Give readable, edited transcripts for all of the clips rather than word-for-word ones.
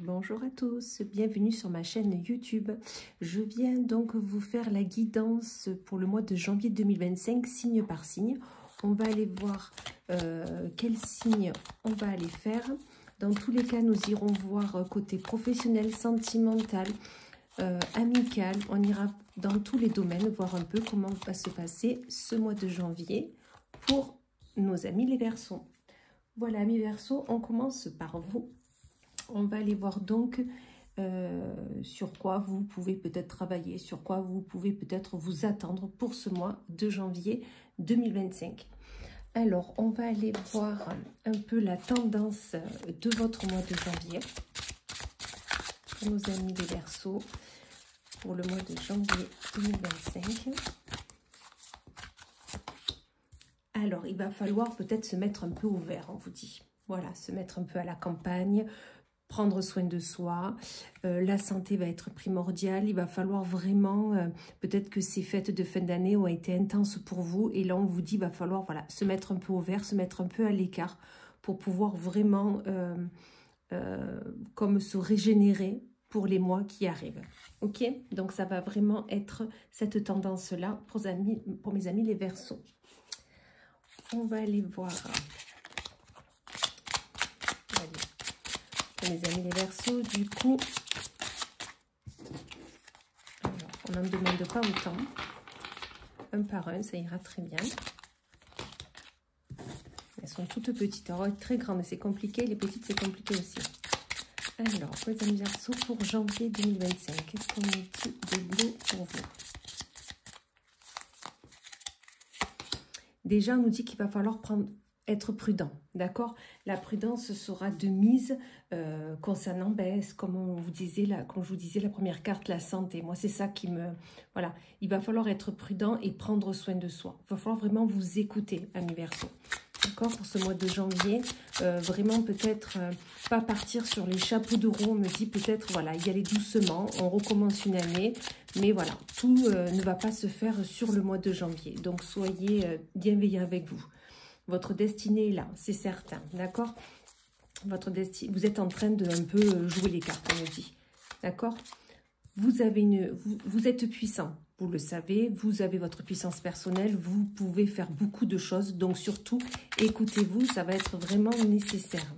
Bonjour à tous, bienvenue sur ma chaîne YouTube. Je viens donc vous faire la guidance pour le mois de janvier 2025, signe par signe. On va aller voir quels signes on va aller faire. Dans tous les cas, nous irons voir côté professionnel, sentimental, amical. On ira dans tous les domaines, voir un peu comment va se passer ce mois de janvier pour nos amis les Verseaux. Voilà, amis Verseaux, on commence par vous. On va aller voir donc sur quoi vous pouvez peut-être travailler, sur quoi vous pouvez peut-être vous attendre pour ce mois de janvier 2025. Alors, on va aller voir un peu la tendance de votre mois de janvier pour nos amis des Verseaux pour le mois de janvier 2025. Alors, il va falloir peut-être se mettre un peu au vert, on vous dit. Voilà, se mettre un peu à la campagne, prendre soin de soi, la santé va être primordiale, il va falloir vraiment, peut-être que ces fêtes de fin d'année ont été intenses pour vous, et là on vous dit, il va falloir voilà, se mettre un peu au vert, se mettre un peu à l'écart, pour pouvoir vraiment comme se régénérer pour les mois qui arrivent. Ok, donc ça va vraiment être cette tendance-là pour mes amis les Verseaux. On va aller voir... mes amis les Verseaux, du coup, alors, on n'en demande pas autant. Un par un, ça ira très bien. Elles sont toutes petites. Alors, très grandes, c'est compliqué. Les petites, c'est compliqué aussi. Alors, mes amis Verseaux, pour janvier 2025, qu'est-ce qu'on est dit de beau pour vous? Déjà, on nous dit qu'il va falloir être prudent, d'accord? La prudence sera de mise concernant, comme je vous disais, la première carte, la santé. Moi, c'est ça qui me... Voilà, il va falloir être prudent et prendre soin de soi. Il va falloir vraiment vous écouter, amis Verseaux. D'accord? Pour ce mois de janvier, vraiment peut-être pas partir sur les chapeaux de roue. On me dit peut-être, voilà, y aller doucement, on recommence une année. Mais voilà, tout ne va pas se faire sur le mois de janvier. Donc, soyez bienveillants avec vous. Votre destinée est là, c'est certain, d'accord? Votre destinée, vous êtes en train de un peu jouer les cartes, on me dit, d'accord? Vous êtes puissant, vous le savez, vous avez votre puissance personnelle, vous pouvez faire beaucoup de choses, donc surtout, écoutez-vous, ça va être vraiment nécessaire.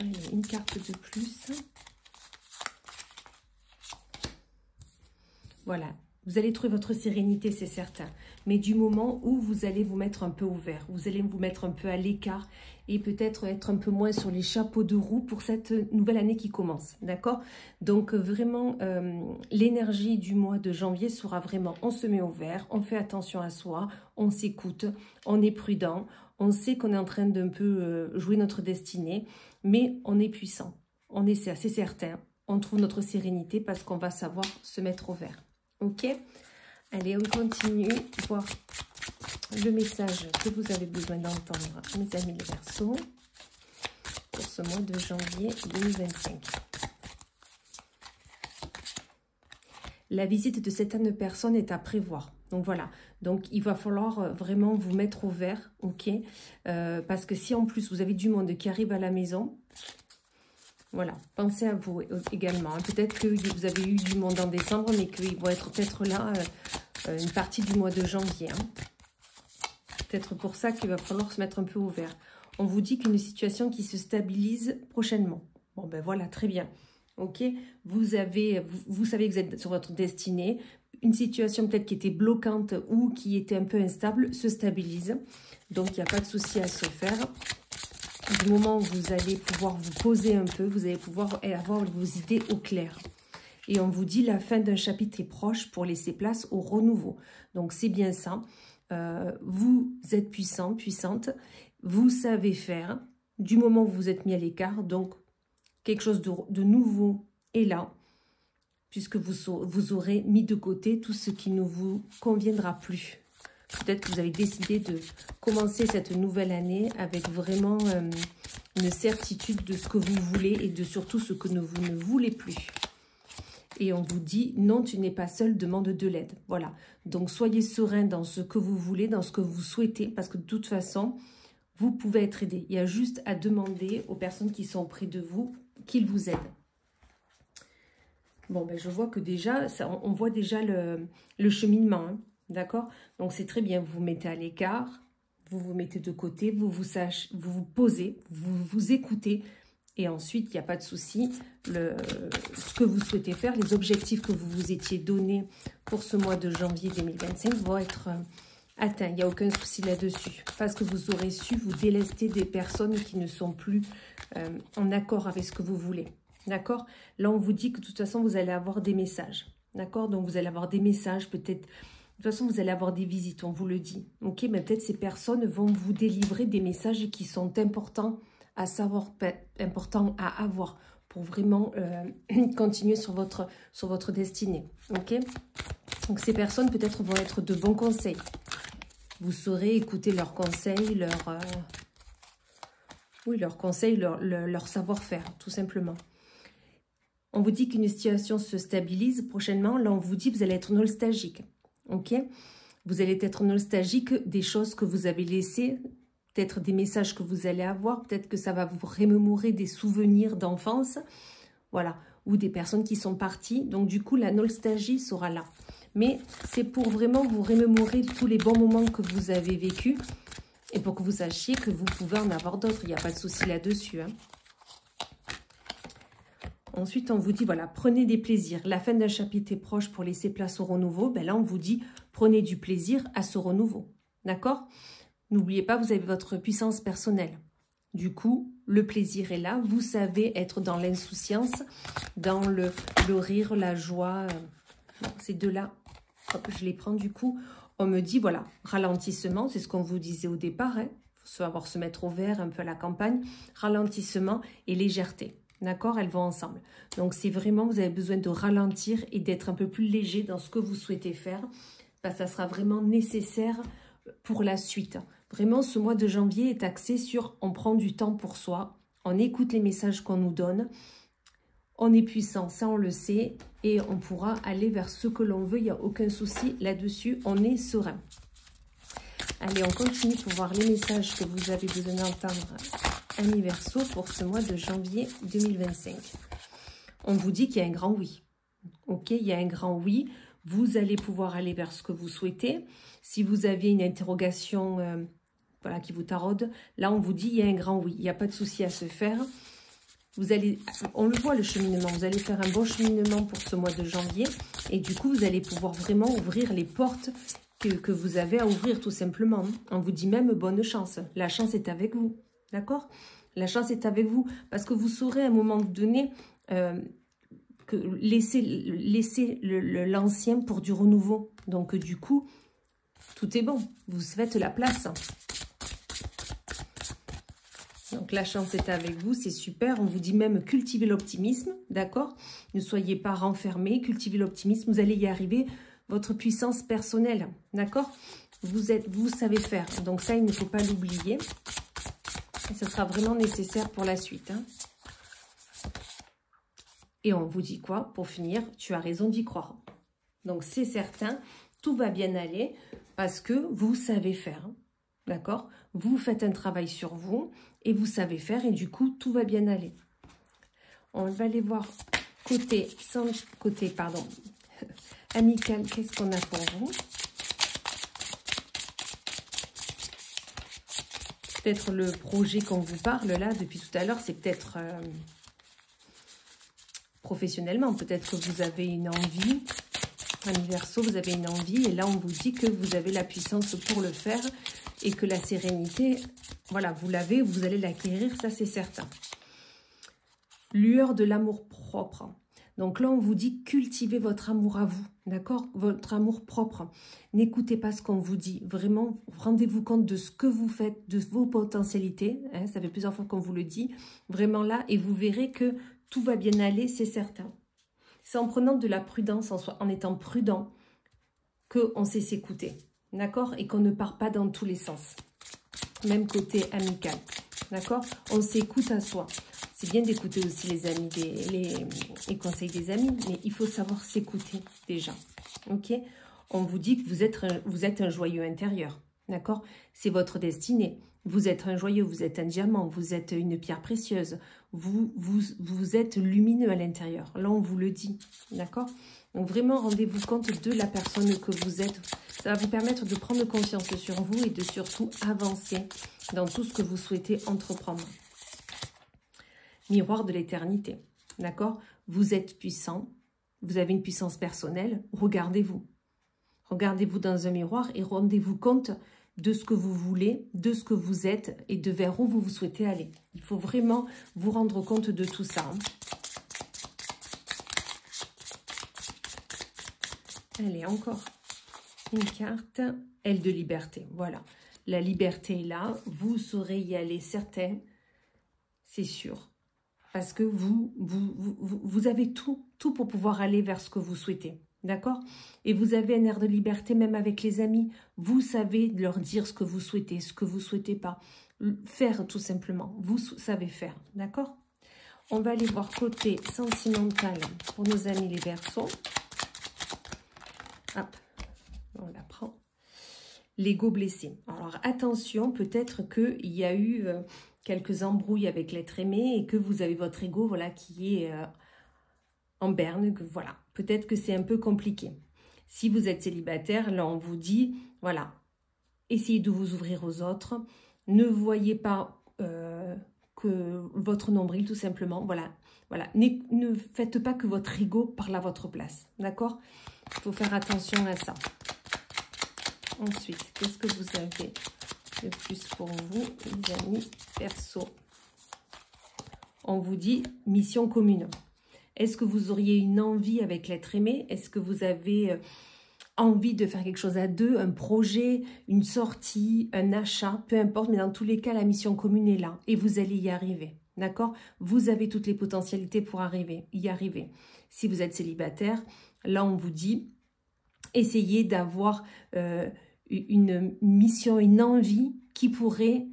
Allez, une carte de plus. Voilà. Vous allez trouver votre sérénité, c'est certain. Mais du moment où vous allez vous mettre un peu au vert, vous allez vous mettre un peu à l'écart et peut-être être un peu moins sur les chapeaux de roue pour cette nouvelle année qui commence. D'accord? Donc vraiment, l'énergie du mois de janvier sera vraiment, on se met au vert, on fait attention à soi, on s'écoute, on est prudent, on sait qu'on est en train d'un peu jouer notre destinée, mais on est puissant. C'est assez certain. On trouve notre sérénité parce qu'on va savoir se mettre au vert. Ok, allez, on continue, voir le message que vous avez besoin d'entendre, mes amis les Verseaux, pour ce mois de janvier 2025. La visite de certaines personnes est à prévoir. Donc voilà, donc il va falloir vraiment vous mettre au vert, ok, parce que si en plus vous avez du monde qui arrive à la maison... Voilà, pensez à vous également. Peut-être que vous avez eu du monde en décembre, mais qu'ils vont être peut-être là une partie du mois de janvier. Hein. Peut-être pour ça qu'il va falloir se mettre un peu au vert. On vous dit qu'une situation qui se stabilise prochainement. Bon, ben voilà, très bien. Ok, vous savez que vous êtes sur votre destinée. Une situation peut-être qui était bloquante ou qui était un peu instable se stabilise. Donc, il n'y a pas de souci à se faire. Du moment où vous allez pouvoir vous poser un peu, vous allez pouvoir avoir vos idées au clair. Et on vous dit la fin d'un chapitre est proche pour laisser place au renouveau. Donc c'est bien ça. Vous êtes puissant, puissante. Vous savez faire. Du moment où vous êtes mis à l'écart, donc quelque chose de nouveau est là. Puisque vous aurez mis de côté tout ce qui ne vous conviendra plus. Peut-être que vous avez décidé de commencer cette nouvelle année avec vraiment une certitude de ce que vous voulez et de surtout ce que vous ne voulez plus. Et on vous dit, non, tu n'es pas seul, demande de l'aide. Voilà. Donc, soyez serein dans ce que vous voulez, dans ce que vous souhaitez, parce que de toute façon, vous pouvez être aidé. Il y a juste à demander aux personnes qui sont auprès de vous qu'ils vous aident. Bon, ben, je vois que déjà, on voit déjà le cheminement, hein, d'accord? Donc, c'est très bien, vous vous mettez à l'écart, vous vous mettez de côté, vous vous posez, vous vous écoutez, et ensuite, il n'y a pas de souci. Ce que vous souhaitez faire, les objectifs que vous vous étiez donnés pour ce mois de janvier 2025 vont être atteints. Il n'y a aucun souci là-dessus. Parce que vous aurez su vous délester des personnes qui ne sont plus en accord avec ce que vous voulez. D'accord? Là, on vous dit que de toute façon, vous allez avoir des messages. D'accord? Donc, vous allez avoir des messages, peut-être. De toute façon, vous allez avoir des visites, on vous le dit. Ok? Mais peut-être ces personnes vont vous délivrer des messages qui sont importants à savoir, important à avoir pour vraiment continuer sur votre destinée. Ok? Donc, ces personnes, peut-être, vont être de bons conseils. Vous saurez écouter leurs conseils, leurs conseils, leur savoir-faire, tout simplement. On vous dit qu'une situation se stabilise prochainement. Là, on vous dit que vous allez être nostalgique. Ok? Vous allez être nostalgique des choses que vous avez laissées, peut-être des messages que vous allez avoir, peut-être que ça va vous remémorer des souvenirs d'enfance, voilà, ou des personnes qui sont parties. Donc, du coup, la nostalgie sera là. Mais c'est pour vraiment vous remémorer tous les bons moments que vous avez vécus et pour que vous sachiez que vous pouvez en avoir d'autres. Il n'y a pas de souci là-dessus, hein. Ensuite, on vous dit, voilà, prenez des plaisirs. La fin d'un chapitre est proche pour laisser place au renouveau. Ben là, on vous dit, prenez du plaisir à ce renouveau. D'accord? N'oubliez pas, vous avez votre puissance personnelle. Du coup, le plaisir est là. Vous savez être dans l'insouciance, dans le rire, la joie. Ces deux-là, je les prends du coup. On me dit, voilà, ralentissement, c'est ce qu'on vous disait au départ. Il faut savoir se mettre au vert, un peu à la campagne. Ralentissement et légèreté. D'accord? Elles vont ensemble. Donc, c'est vraiment, vous avez besoin de ralentir et d'être un peu plus léger dans ce que vous souhaitez faire. Parce que ça sera vraiment nécessaire pour la suite. Vraiment, ce mois de janvier est axé sur on prend du temps pour soi, on écoute les messages qu'on nous donne, on est puissant, ça on le sait, et on pourra aller vers ce que l'on veut, il n'y a aucun souci là-dessus, on est serein. Allez, on continue pour voir les messages que vous avez besoin d'entendre. Amis Verseau pour ce mois de janvier 2025. On vous dit qu'il y a un grand oui. Ok, il y a un grand oui. Vous allez pouvoir aller vers ce que vous souhaitez. Si vous aviez une interrogation voilà, qui vous taraude, là on vous dit il y a un grand oui. Il n'y a pas de souci à se faire. Vous allez, on le voit le cheminement, vous allez faire un bon cheminement pour ce mois de janvier. Et du coup, vous allez pouvoir vraiment ouvrir les portes que vous avez à ouvrir tout simplement. On vous dit même bonne chance. La chance est avec vous. D'accord? La chance est avec vous parce que vous saurez à un moment donné que laisser l'ancien pour du renouveau. Donc, du coup, tout est bon. Vous faites la place. Donc, la chance est avec vous. C'est super. On vous dit même cultiver l'optimisme. D'accord? Ne soyez pas renfermés. Cultivez l'optimisme. Vous allez y arriver. Votre puissance personnelle. D'accord? Vous savez faire. Donc, ça, il ne faut pas l'oublier. Et ce sera vraiment nécessaire pour la suite. Hein. Et on vous dit quoi? Pour finir, tu as raison d'y croire. Donc, c'est certain, tout va bien aller parce que vous savez faire. Hein. D'accord? Vous faites un travail sur vous et vous savez faire et du coup, tout va bien aller. On va aller voir côté amical, qu'est-ce qu'on a pour vous? Peut-être le projet qu'on vous parle là depuis tout à l'heure, c'est peut-être professionnellement. Peut-être que vous avez une envie, Amis Verseau, vous avez une envie et là on vous dit que vous avez la puissance pour le faire et que la sérénité, voilà, vous l'avez, vous allez l'acquérir, ça c'est certain. Lueur de l'amour propre. Donc là, on vous dit cultivez votre amour à vous, d'accord? Votre amour propre. N'écoutez pas ce qu'on vous dit. Vraiment, rendez-vous compte de ce que vous faites, de vos potentialités. Hein, ça fait plusieurs fois qu'on vous le dit. Vraiment là, et vous verrez que tout va bien aller, c'est certain. C'est en prenant de la prudence en soi, en étant prudent, qu'on sait s'écouter, d'accord? Et qu'on ne part pas dans tous les sens. Même côté amical, d'accord? On s'écoute à soi. C'est bien d'écouter aussi les amis, les conseils des amis, mais il faut savoir s'écouter déjà. Ok? On vous dit que vous êtes un joyeux intérieur. D'accord? C'est votre destinée. Vous êtes un joyau, vous êtes un diamant, vous êtes une pierre précieuse. Vous êtes lumineux à l'intérieur. Là, on vous le dit. D'accord? Donc, vraiment, rendez-vous compte de la personne que vous êtes. Ça va vous permettre de prendre confiance sur vous et de surtout avancer dans tout ce que vous souhaitez entreprendre. Miroir de l'éternité. D'accord? Vous êtes puissant. Vous avez une puissance personnelle. Regardez-vous. Regardez-vous dans un miroir et rendez-vous compte de ce que vous voulez, de ce que vous êtes et de vers où vous souhaitez aller. Il faut vraiment vous rendre compte de tout ça. Allez, encore une carte. Aile de liberté. Voilà. La liberté est là. Vous saurez y aller certain. C'est sûr. Parce que vous avez tout pour pouvoir aller vers ce que vous souhaitez. D'accord? Et vous avez un air de liberté même avec les amis. Vous savez leur dire ce que vous souhaitez, ce que vous ne souhaitez pas. Faire tout simplement. Vous savez faire. D'accord? On va aller voir côté sentimental pour nos amis les Verseaux. Hop, on la prend. L'ego blessé. Alors attention, peut-être qu'il y a eu quelques embrouilles avec l'être aimé et que vous avez votre ego voilà, qui est en berne. Voilà, peut-être que c'est un peu compliqué. Si vous êtes célibataire, là on vous dit, voilà, essayez de vous ouvrir aux autres. Ne voyez pas que votre nombril tout simplement. Voilà. Ne faites pas que votre ego parle à votre place. D'accord? Il faut faire attention à ça. Ensuite, qu'est-ce que vous avez de plus pour vous, les amis Verseaux? On vous dit mission commune. Est-ce que vous auriez une envie avec l'être aimé? Est-ce que vous avez envie de faire quelque chose à deux, un projet, une sortie, un achat, peu importe, mais dans tous les cas, la mission commune est là et vous allez y arriver. D'accord? Vous avez toutes les potentialités pour y arriver. Si vous êtes célibataire, là, on vous dit, essayez d'avoir une mission, une envie qui pourrait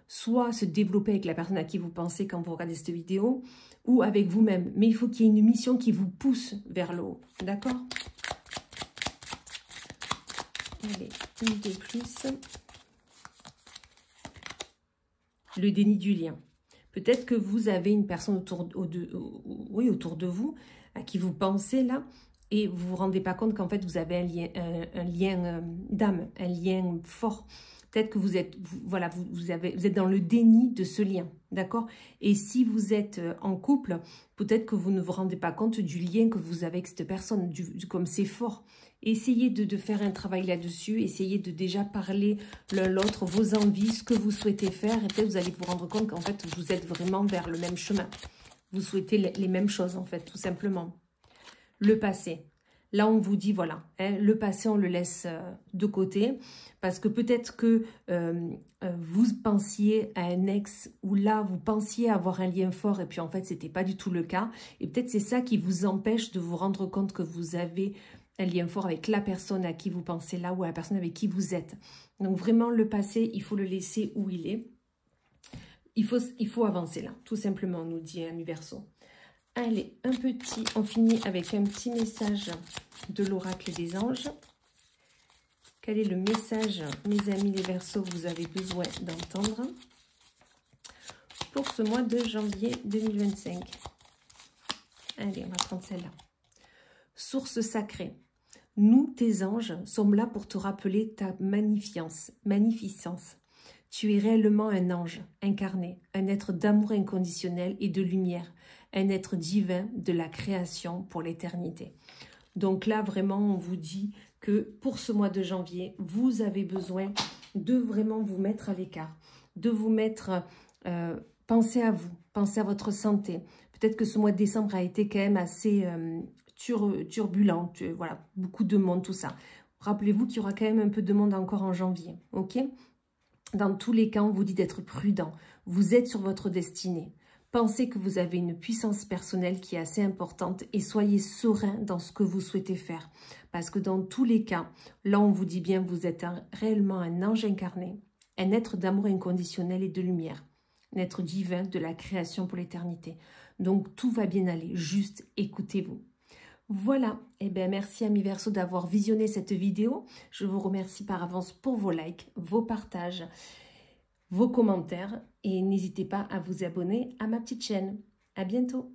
soit se développer avec la personne à qui vous pensez quand vous regardez cette vidéo, ou avec vous-même. Mais il faut qu'il y ait une mission qui vous pousse vers le haut. D'accord? Allez, une de plus. Le déni du lien. Peut-être que vous avez une personne autour de vous, à qui vous pensez là, et vous ne vous rendez pas compte qu'en fait, vous avez un lien d'âme, un lien fort. Peut-être que vous êtes dans le déni de ce lien, d'accord? Et si vous êtes en couple, peut-être que vous ne vous rendez pas compte du lien que vous avez avec cette personne, comme c'est fort. Essayez de faire un travail là-dessus, essayez de déjà parler l'un l'autre, vos envies, ce que vous souhaitez faire, et peut-être vous allez vous rendre compte qu'en fait, vous êtes vraiment vers le même chemin. Vous souhaitez les mêmes choses, en fait, tout simplement. Le passé. Là, on vous dit, voilà, hein, le passé, on le laisse de côté, parce que peut-être que vous pensiez à un ex, ou là, vous pensiez avoir un lien fort, et puis en fait, ce n'était pas du tout le cas. Et peut-être c'est ça qui vous empêche de vous rendre compte que vous avez un lien fort avec la personne à qui vous pensez là, ou à la personne avec qui vous êtes. Donc vraiment, le passé, il faut le laisser où il est. Il faut avancer là, tout simplement, nous dit Ami Verseau. Allez, on finit avec un petit message de l'oracle des anges. Quel est le message, mes amis les Verseaux, que vous avez besoin d'entendre pour ce mois de janvier 2025? Allez, on va prendre celle-là. Source sacrée. Nous, tes anges, sommes là pour te rappeler ta magnificence. Tu es réellement un ange incarné, un être d'amour inconditionnel et de lumière, un être divin de la création pour l'éternité. Donc là, vraiment, on vous dit que pour ce mois de janvier, vous avez besoin de vraiment vous mettre à l'écart, de vous mettre, pensez à vous, pensez à votre santé. Peut-être que ce mois de décembre a été quand même assez turbulent, voilà, beaucoup de monde, tout ça. Rappelez-vous qu'il y aura quand même un peu de monde encore en janvier, ok? Dans tous les cas, on vous dit d'être prudent. Vous êtes sur votre destinée. Pensez que vous avez une puissance personnelle qui est assez importante et soyez serein dans ce que vous souhaitez faire. Parce que dans tous les cas, là on vous dit bien, vous êtes réellement un ange incarné, un être d'amour inconditionnel et de lumière, un être divin de la création pour l'éternité. Donc tout va bien aller, juste écoutez-vous. Voilà, et bien merci amis Verseau d'avoir visionné cette vidéo. Je vous remercie par avance pour vos likes, vos partages, vos commentaires et n'hésitez pas à vous abonner à ma petite chaîne. À bientôt.